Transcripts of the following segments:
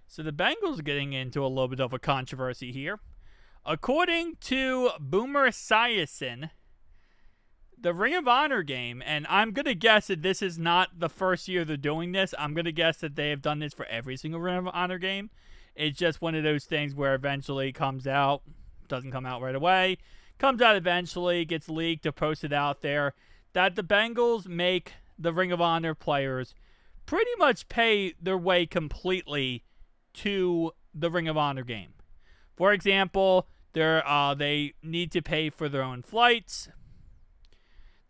So the Bengals are getting into a little bit of a controversy here. According to Boomer Esiason, the Ring of Honor game, and I'm going to guess that this is not the first year they're doing this. I'm going to guess that they have done this for every single Ring of Honor game. It's just one of those things where eventually it comes out, doesn't come out right away, comes out eventually, gets leaked or posted out there, that the Bengals make the Ring of Honor players pretty much pay their way completely to the Ring of Honor game. For example, they need to pay for their own flights.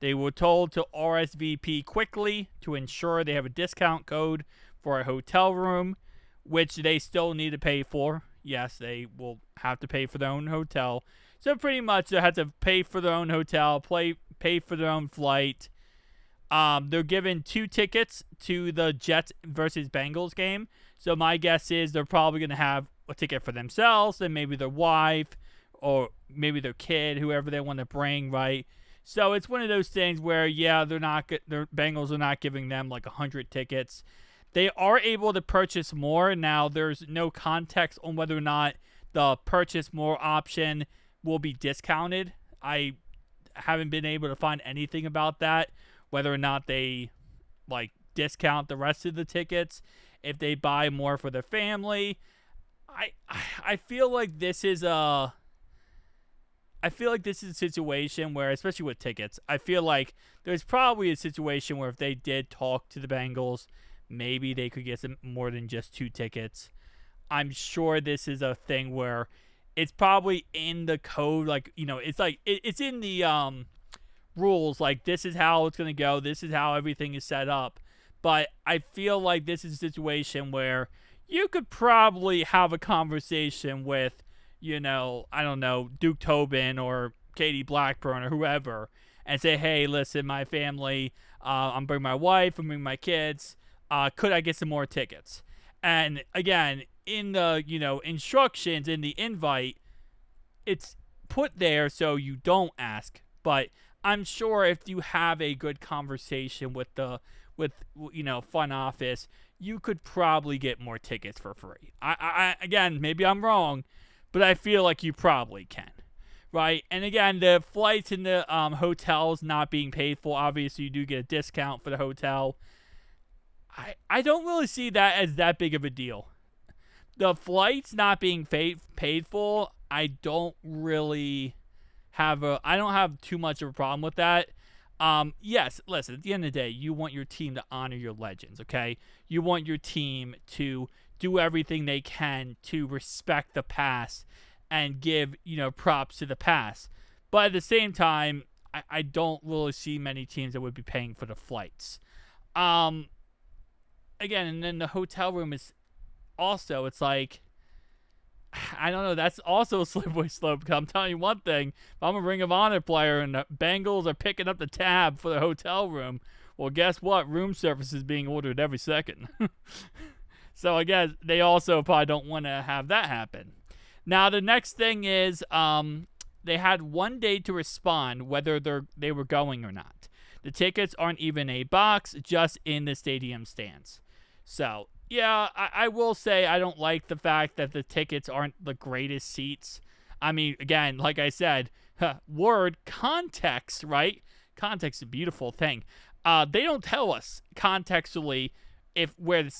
They were told to RSVP quickly to ensure they have a discount code for a hotel room, which they still need to pay for. Yes, they will have to pay for their own hotel. So pretty much they have to pay for their own hotel, pay for their own flight. They're given 2 tickets to the Jets versus Bengals game. So my guess is they're probably going to have a ticket for themselves and maybe their wife or maybe their kid, whoever they want to bring, right? So it's one of those things where, yeah, their Bengals are not giving them like 100 tickets. They are able to purchase more. Now, there's no context on whether or not the purchase more option will be discounted. I haven't been able to find anything about that, whether or not they like discount the rest of the tickets if they buy more for their family. I feel like this is a situation where, especially with tickets, I feel like there's probably a situation where if they did talk to the Bengals, maybe they could get some more than just 2 tickets. I'm sure this is a thing where it's probably in the code, like, it's like it's in the rules, like this is how it's going to go, this is how everything is set up. But I feel like this is a situation where you could probably have a conversation with, I don't know, Duke Tobin or Katie Blackburn or whoever, and say, hey, listen, my family, I'm bringing my wife, I'm bringing my kids, could I get some more tickets? And again, in the, instructions, in the invite, it's put there so you don't ask, but I'm sure if you have a good conversation with front office, you could probably get more tickets for free. I again, maybe I'm wrong, but I feel like you probably can, right? And again, the flights and the hotels not being paid for, obviously you do get a discount for the hotel. I don't really see that as that big of a deal. The flights not being paid for, I don't have too much of a problem with that. Yes, listen, at the end of the day, you want your team to honor your legends, okay? You want your team to do everything they can to respect the past and give, props to the past. But at the same time, I don't really see many teams that would be paying for the flights. Again, and then the hotel room is also, it's like, I don't know, that's also a slippery slope. Because I'm telling you one thing, if I'm a Ring of Honor player and the Bengals are picking up the tab for the hotel room, well, guess what? Room service is being ordered every second. So I guess they also probably don't want to have that happen. Now, the next thing is they had 1 day to respond whether they were going or not. The tickets aren't even a box, just in the stadium stands. So, yeah, I will say I don't like the fact that the tickets aren't the greatest seats. I mean, again, like I said, context, right? Context is a beautiful thing. They don't tell us contextually where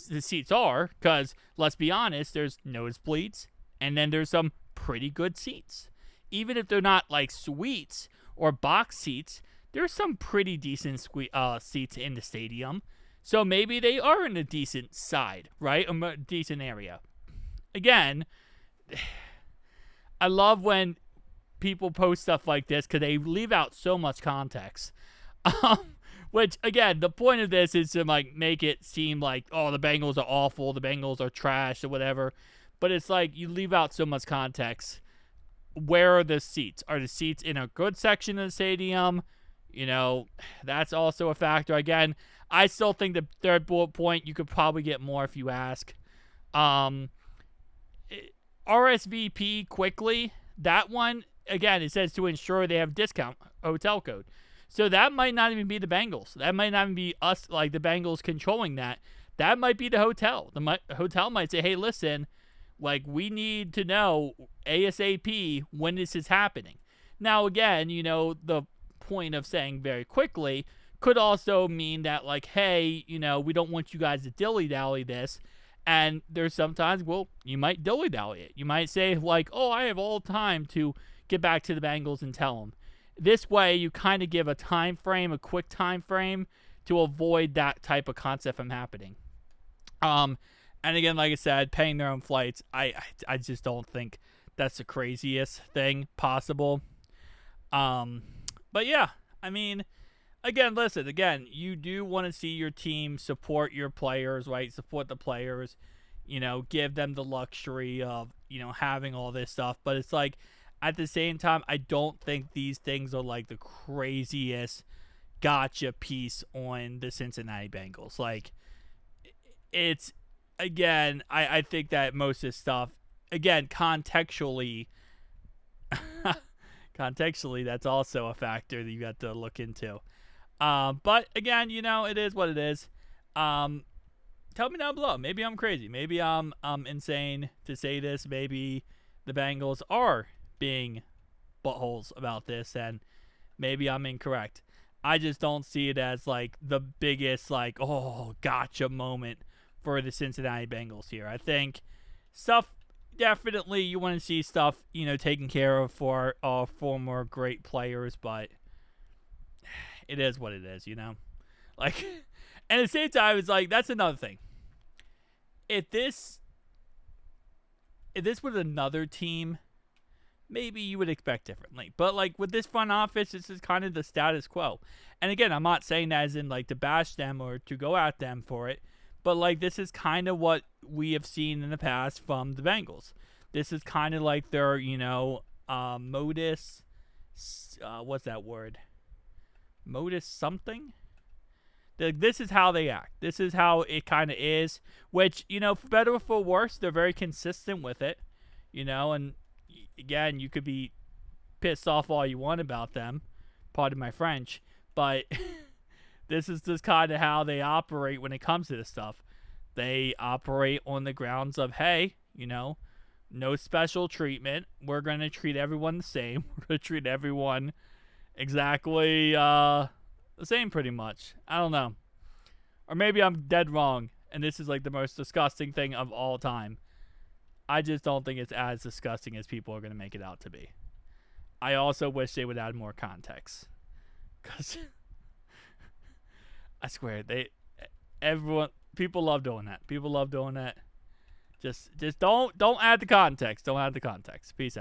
the seats are, because let's be honest, there's nosebleeds, and then there's some pretty good seats. Even if they're not like suites or box seats, there's some pretty decent seats in the stadium. So maybe they are in a decent side, right? A decent area. Again, I love when people post stuff like this because they leave out so much context. Which, again, the point of this is to like make it seem like, oh, the Bengals are awful, the Bengals are trash, or whatever. But it's like you leave out so much context. Where are the seats? Are the seats in a good section of the stadium? That's also a factor. Again, I still think the third bullet point, you could probably get more if you ask. RSVP quickly. That one, again, it says to ensure they have discount hotel code. So that might not even be the Bengals. That might not even be us, like the Bengals controlling that. that might be the hotel. The hotel might say, hey, listen, like, we need to know ASAP when this is happening. Now, again, the point of saying very quickly could also mean that, like, hey, we don't want you guys to dilly-dally this. And there's sometimes, well, you might dilly-dally it. You might say, like, oh, I have all time to get back to the Bengals and tell them. This way, you kind of give a time frame, a quick time frame, to avoid that type of concept from happening. And again, like I said, paying their own flights, I just don't think that's the craziest thing possible. But yeah, I mean, again, you do want to see your team support your players, right? Support the players, give them the luxury of, having all this stuff. But it's like, at the same time, I don't think these things are like the craziest gotcha piece on the Cincinnati Bengals. Like, it's, again, I think that most of this stuff, again, contextually, that's also a factor that you got to look into. But again, it is what it is. Tell me down below. Maybe I'm crazy. Maybe I'm insane to say this. Maybe the Bengals are being buttholes about this, and maybe I'm incorrect. I just don't see it as like the biggest, like, oh, gotcha moment for the Cincinnati Bengals here. I think stuff, definitely you want to see stuff, taken care of for former great players, but it is what it is, Like, and at the same time, it's like, that's another thing. If this was another team, maybe you would expect differently. But, like, with this front office, this is kind of the status quo. And again, I'm not saying that as in, like, to bash them or to go at them for it. But, like, this is kind of what we have seen in the past from the Bengals. This is kind of like their, modus, what's that word? Modus something? This is how they act. This is how it kind of is. Which, for better or for worse, they're very consistent with it. And again, you could be pissed off all you want about them. Pardon my French. But this is just kind of how they operate when it comes to this stuff. They operate on the grounds of, hey, no special treatment. We're going to treat everyone the same. We're going to treat everyone exactly the same, pretty much. I don't know. Or maybe I'm dead wrong, and this is like the most disgusting thing of all time. I just don't think it's as disgusting as people are going to make it out to be. I also wish they would add more context. Because I swear, people love doing that. People love doing that. Just don't add the context. Don't add the context. Peace out.